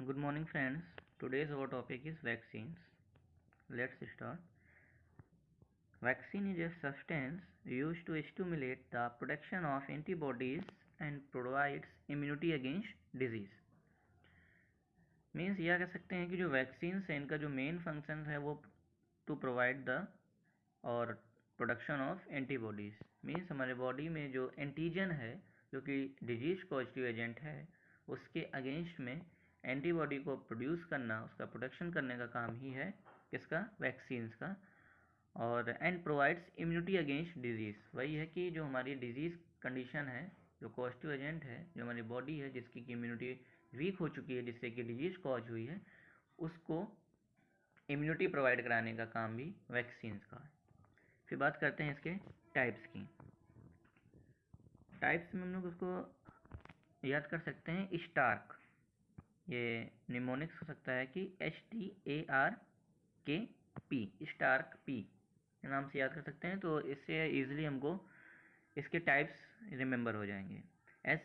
Good morning, friends. Today's our topic is vaccines. Let's start. Vaccine is a substance used to stimulate the production of antibodies and provides immunity against disease. Means यह कह सकते हैं कि जो vaccines हैं इनका जो main function है वो टू प्रोवाइड द और प्रोडक्शन ऑफ एंटीबॉडीज़। मीन्स हमारे बॉडी में जो एंटीजन है जो कि डिजीज पॉजिटिव एजेंट है उसके अगेंस्ट में एंटीबॉडी को प्रोड्यूस करना, उसका प्रोडक्शन करने का काम ही है किसका, वैक्सीन्स का। और and provides immunity against disease, वही है कि जो हमारी डिजीज़ कंडीशन है, जो पॉजिटिव एजेंट है, जो हमारी बॉडी है जिसकी इम्यूनिटी वीक हो चुकी है, जिससे कि डिजीज़ कॉज हुई है, उसको इम्यूनिटी प्रोवाइड कराने का काम भी वैक्सीन्स का है। फिर बात करते हैं इसके टाइप्स की। टाइप्स में हम लोग उसको याद कर सकते हैं स्टार्क, ये निमोनिक्स हो सकता है कि STARKP, स्टार्क पी नाम से याद कर सकते हैं, तो इससे इजीली हमको इसके टाइप्स रिमेंबर हो जाएंगे। S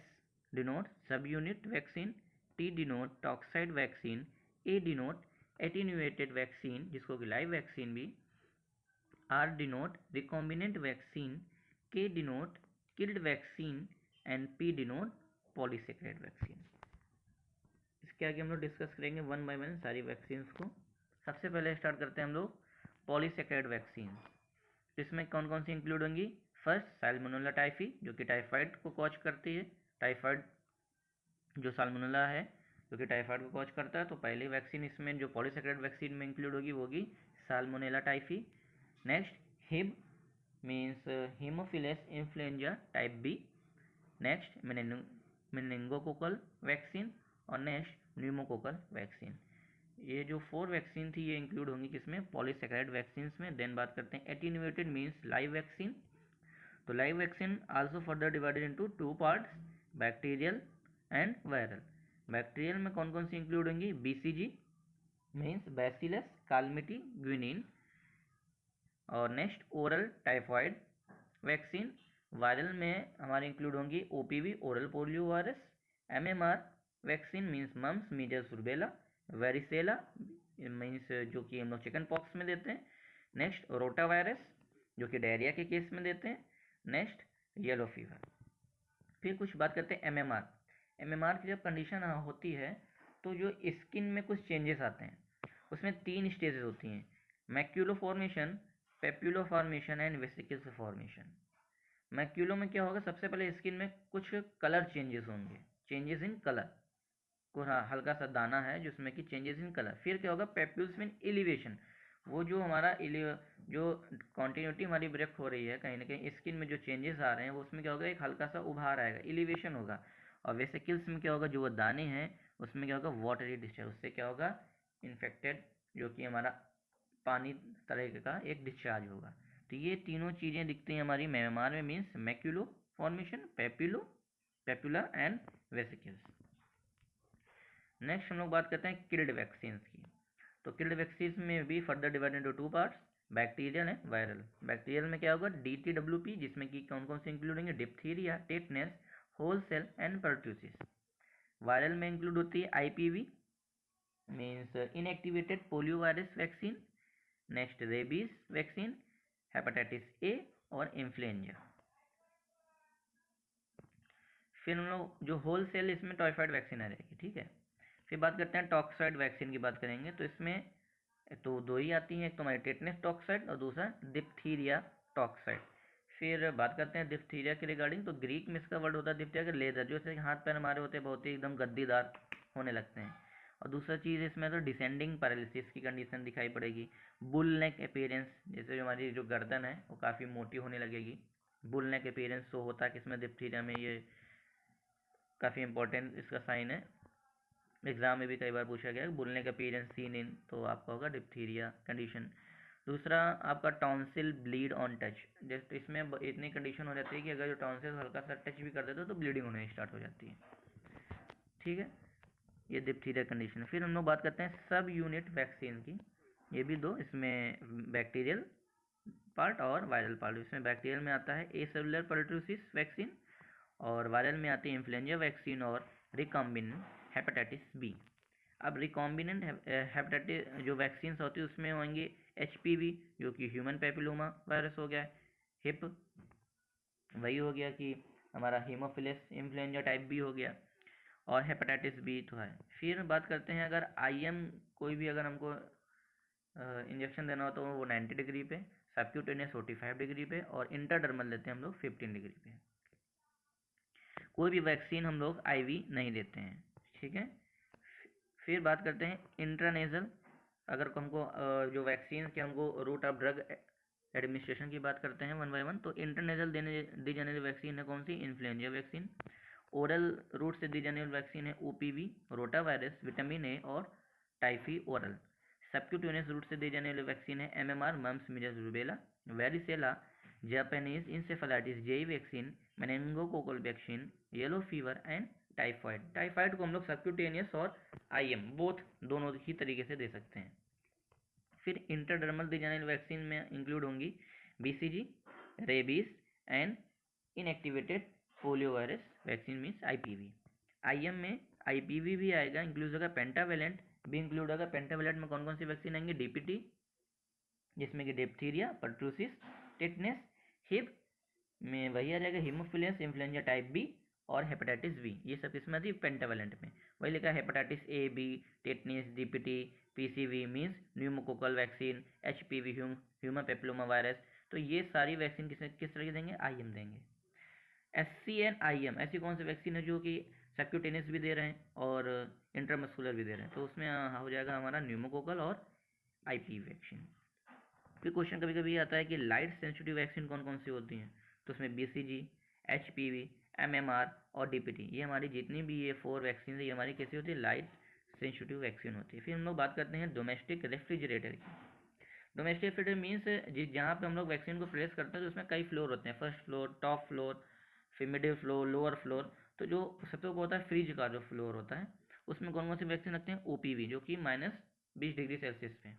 डिनोट सब unit vaccine, T denote toxoid vaccine, A denote attenuated vaccine जिसको कि लाइव वैक्सीन भी, R denote recombinant vaccine, K denote killed vaccine and P denote polysaccharide vaccine. इसके आगे हम लोग डिस्कस करेंगे वन बाय वन सारी वैक्सीन्स को। सबसे पहले स्टार्ट करते हैं हम लोग पॉलीसेकेराइड वैक्सीन। इसमें कौन कौन सी इंक्लूड होंगी? फर्स्ट साल्मोनेला टाइफी जो कि टाइफाइड को कॉज करती है। टाइफाइड जो साल्मोनेला है जो कि टाइफाइड को कॉज करता है, तो पहली वैक्सीन इसमें जो पॉलीसेकेराइड वैक्सीन में इंक्लूड होगी वो होगी salmonella typhi. Next Hib means haemophilus influenza type B. Next meningococcal vaccine और नेक्स्ट न्यूमोकोकल वैक्सीन। ये जो 4 वैक्सीन थी ये इंक्लूड होंगी किसमें, पॉलीसेकेराइड वैक्सीन में। देन बात करते हैं एटीन्यूएटेड मीन्स लाइव वैक्सीन। तो live vaccine also further divided into 2 parts, bacterial and viral. Bacterial में कौन कौन सी इंक्लूड होंगी? BCG means bacillus Calmette Guerin, और next oral typhoid vaccine. Viral में हमारे इंक्लूड होंगी OPV oral polio virus, MMR vaccine means mumps measles rubella, varicella means जो कि हम लोग चिकन पॉक्स में देते हैं। नेक्स्ट रोटा वायरस जो कि डायरिया के केस में देते हैं। Next yellow fever. फिर कुछ बात करते हैं MMR की जब कंडीशन होती है तो जो स्किन में कुछ चेंजेस आते हैं, उसमें 3 स्टेजेस होती हैं, maculo formation, papulo formation and vesicles formation. Maculo में क्या होगा, सबसे पहले स्किन में कुछ कलर चेंजेस होंगे, चेंजेस इन कलर, को हल्का सा दाना है जिसमें कि चेंजेस इन कलर। फिर क्या होगा, पेप्यूल्स मीन एलिवेशन, वो जो हमारा जो कॉन्टिन्यूटी हमारी ब्रेक हो रही है कहीं ना कहीं स्किन में जो चेंजेस आ रहे हैं वो उसमें क्या होगा, एक हल्का सा उभार आएगा, एलिवेशन होगा। और वेसिकल्स में क्या होगा, जो वो दाने हैं उसमें क्या होगा, वाटरी डिस्चार्ज, उससे क्या होगा, इन्फेक्टेड जो कि हमारा पानी तरह का एक डिस्चार्ज होगा। तो ये तीनों चीज़ें दिखती हैं हमारी MMR में, means maculo formation, papula and vesicles. Next हम लोग बात करते हैं किल्ड वैक्सीन की। तो किल्ड वैक्सीन में भी further divide into 2 parts, bacterial and viral. Bacterial में क्या होगा, DTWP जिसमें कि कौन कौन से इंक्लूड होंगे, diphtheria, tetanus, whole cell and pertussis. Viral में इंक्लूड होती है IPV means inactivated polio virus vaccine. Next rabies vaccine, hepatitis A और इन्फ्लुएंजा। फिर हम लोग जो होल सेल, इसमें टाइफाइड वैक्सीन आ जाएगी, ठीक है। फिर बात करते हैं टॉक्साइड वैक्सीन की बात करेंगे, तो इसमें तो 2 ही आती हैं, एक तो हमारी टेटनस टॉक्साइड और दूसरा डिप्थीरिया टॉक्साइड। फिर बात करते हैं डिप्थीरिया के रिगार्डिंग, तो ग्रीक में इसका वर्ड होता है डिप्थीरिया का लेजर, जो ऐसे हाथ पैर हमारे होते हैं बहुत ही एकदम गद्दीदार होने लगते हैं। और दूसरा चीज़ इसमें तो डिसेंडिंग पैरालिसिस की कंडीशन दिखाई पड़ेगी। बुल नेक अपीयरेंस, जैसे जो हमारी जो गर्दन है वो काफ़ी मोटी होने लगेगी। बुल नेक अपीयरेंस तो होता है किसमें, डिप्थीरिया में, ये काफ़ी इंपॉर्टेंट इसका साइन है, एग्जाम में भी कई बार पूछा गया है, बुलने का अपीयरेंस सीन इन, तो आपका होगा डिप्थीरिया कंडीशन। दूसरा आपका टॉन्सिल ब्लीड ऑन टच, जैसे इसमें इतनी कंडीशन हो जाती है कि अगर जो टॉन्सिल हल्का सा टच भी कर देते हो तो ब्लीडिंग होने स्टार्ट हो जाती है, ठीक है। ये डिप्थीरिया कंडीशन। फिर हम लोग बात करते हैं सब यूनिट वैक्सीन की, ये भी 2, इसमें बैक्टीरियल पार्ट और वायरल पार्ट। इसमें बैक्टीरियल में आता है एसेलुलर परट्यूसिस वैक्सीन और वायरल में आती है इन्फ्लुएंजा वैक्सीन और रिकॉम्बिनेंट हेपेटाइटिस B। अब रिकॉम्बिनेंट हेपेटाइटिस जो वैक्सीन होती है उसमें होंगे HPV जो कि ह्यूमन पैपिलोमा वायरस हो गया, हिप वही हो गया कि हमारा हीमोफिलस इन्फ्लुएंजा टाइप बी हो गया, और हेपेटाइटिस बी तो है। फिर बात करते हैं अगर IM कोई भी अगर हमको इंजेक्शन देना हो तो वो 90 डिग्री पे, सबक्यूटेनियस 45 डिग्री पे, और इंटरडर्मल लेते हैं हम लोग 15 डिग्री पे। कोई भी वैक्सीन हम लोग IV नहीं देते हैं, ठीक है। फिर बात करते हैं इंट्रानेजल। अगर हमको जो वैक्सीन के हमको रूट ऑफ ड्रग एडमिनिस्ट्रेशन की बात करते हैं वन बाय वन, तो इंटरनेजल दी जाने वाली वैक्सीन है कौन सी, इन्फ्लुएंजा वैक्सीन। ओरल रूट से दी जाने वाली वैक्सीन है OPV, rota virus, vitamin A और टाइफी ओरल। सबक्यूटेनियस रूट से दी जाने वाली वैक्सीन है MMR, mumps, measles, rubella, varicella, Japanese encephalitis JE vaccine, meningococcal vaccine, yellow fever and typhoid. Typhoid को हम लोग सबक्यूटेनियस और IM बोथ दोनों ही तरीके से दे सकते हैं। फिर इंटरडर्मल दी जाने वाली वैक्सीन में इंक्लूड होंगी BCG, rabies and inactivated polio virus vaccine means IPV। IM में IPV भी आएगा, इंक्लूड होगा पेंटावेलेंट भी इंक्लूड होगा। पेंटावेलेंट में कौन कौन सी वैक्सीन आएंगी, DPT जिसमें कि डिप्थीरिया, परटूसिस, टिटनेस, हिप में वही आ जाएगा हीमोफिलस इन्फ्लुएंजा टाइप बी, और हेपेटाइटिस बी, ये सब किसमें आती है, पेंटावेलेंट में। वही लिखा है hepatitis A, B, tetanus, DPT, PCV means pneumococcal vaccine, HPV human papilloma virus. तो ये सारी वैक्सीन किस तरह की देंगे, IM देंगे। SCN-IM ऐसी कौन सी वैक्सीन है जो कि सबक्यूटेनियस भी दे रहे हैं और इंट्रामस्कुलर भी दे रहे हैं, तो उसमें हो जाएगा हमारा न्यूमोकोकल और IPV वैक्सीन। फिर क्वेश्चन कभी कभी आता है कि लाइट सेंसिटिव वैक्सीन कौन कौन सी होती हैं, तो उसमें BCG, HPV, MMR और DPT, ये हमारी जितनी भी ये 4 वैक्सीन है ये हमारी कैसी होती है, लाइट सेंसिटिव वैक्सीन होती है। फिर हम लोग बात करते हैं डोमेस्टिक रेफ्रिजरेटर की। डोमेस्टिक रेफ्रिजरेटर मीन्स जहाँ पे हम लोग वैक्सीन को प्लेस करते हैं तो उसमें कई फ्लोर होते हैं, फर्स्ट फ्लोर, टॉप फ्लोर, फिर मिडिल फ्लोर, लोअर फ्लोर। तो जो सबसे ऊपर होता है फ्रिज का जो फ्लोर होता है उसमें कौन कौन सी वैक्सीन रखते हैं, OPV जो कि -20 डिग्री सेल्सियस पे।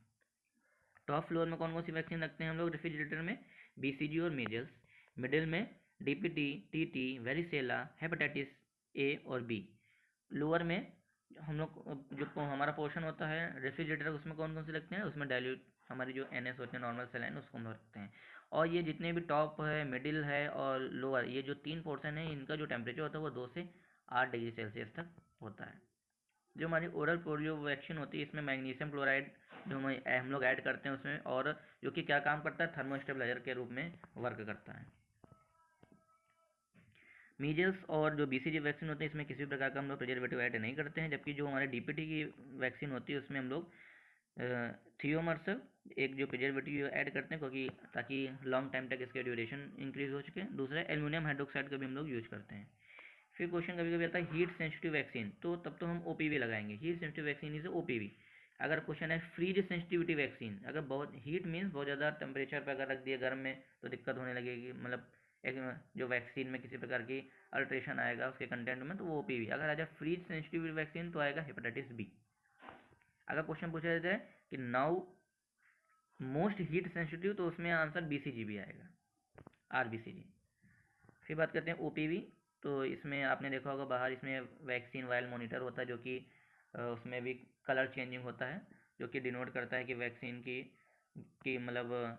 टॉप फ्लोर में कौन कौन सी वैक्सीन रखते हैं हम लोग रेफ्रिजरेटर में, BCG और मीजल्स। मिडिल में DPT, TT, varicella, hepatitis A और B। लोअर में हम लोग जो हमारा पोर्शन होता है रेफ्रिजरेटर उसमें कौन कौन से रखते हैं, उसमें डाइल्यूट हमारी जो NS होते हैं नॉर्मल सेलाइन उसको हम लोग रखते हैं। और ये जितने भी टॉप है, मिडिल है और लोअर, ये जो 3 पोर्शन है इनका जो टेम्परेचर होता है वो 2 से 8 डिग्री सेल्सियस तक होता है। जो हमारी ओरल पोलियो वैक्सीन होती है इसमें मैग्नीशियम क्लोराइड जो हम लोग ऐड करते हैं उसमें, और जो कि क्या काम करता है, थर्मोस्टेबलाइजर के रूप में वर्क करता है। मीजल्स और जो BCG वैक्सीन होती है इसमें किसी भी प्रकार का हम लोग प्रिजर्वेटिव ऐड नहीं करते हैं, जबकि जो हमारे DPT की वैक्सीन होती है उसमें हम लोग थियोमर्सल एक जो प्रिजर्वेटिव ऐड करते हैं क्योंकि ताकि लॉन्ग टाइम तक इसका ड्यूरेशन इंक्रीज हो सके। दूसरा एल्यूमिनियम हाइड्रोक्साइड का भी हम लोग यूज करते हैं। फिर क्वेश्चन कभी कभी आता है हीट सेंसिटिव वैक्सीन, तो तब तो हम OPV लगाएंगे, heat sensitive vaccine is OPV। अगर क्वेश्चन है फ्रीज सेंसिटिविटी वैक्सीन, अगर बहुत हीट मीन्स बहुत ज़्यादा टेम्परेचर पर अगर रख दिया गर्म में तो दिक्कत होने लगेगी, मतलब एक जो वैक्सीन में किसी प्रकार की अल्ट्रेशन आएगा उसके कंटेंट में, तो वो OPV। अगर आ जाए फ्रीज सेंसिटिव वैक्सीन तो आएगा हेपेटाइटिस B। अगर क्वेश्चन पूछा जाता है कि नाउ मोस्ट हीट सेंसिटिव, तो उसमें आंसर BCG भी आएगा, RBCG। फिर बात करते हैं OPV, तो इसमें आपने देखा होगा बाहर इसमें वैक्सीन वायल मॉनिटर होता है जो कि उसमें भी कलर चेंजिंग होता है जो कि डिनोट करता है कि वैक्सीन की मतलब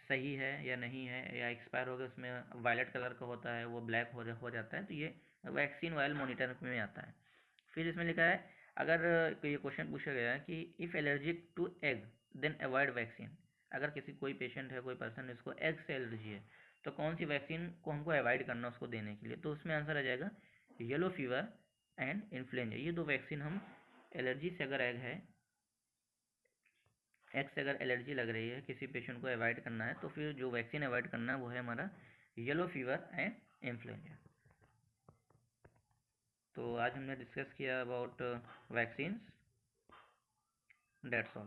सही है या नहीं है या एक्सपायर हो गया, उसमें वायलेट कलर का होता है वो ब्लैक हो जाता है, तो ये वैक्सीन वायल मॉनिटर में आता है। फिर इसमें लिखा है अगर ये क्वेश्चन पूछा गया है कि if allergic to egg then avoid vaccine, अगर किसी कोई पेशेंट है कोई पर्सन है उसको एग से एलर्जी है तो कौन सी वैक्सीन को हमको अवॉइड करना उसको देने के लिए, तो उसमें आंसर आ जाएगा येलो फीवर एंड इन्फ्लुएंजा। ये 2 वैक्सीन हम एलर्जी से अगर एग से अगर एलर्जी लग रही है किसी पेशेंट को अवॉइड करना है तो फिर जो वैक्सीन अवॉइड करना है वो है हमारा येलो फीवर एंड इन्फ्लुएंजा। तो आज हमने डिस्कस किया अबाउट वैक्सीन्स, दैट्स ऑल।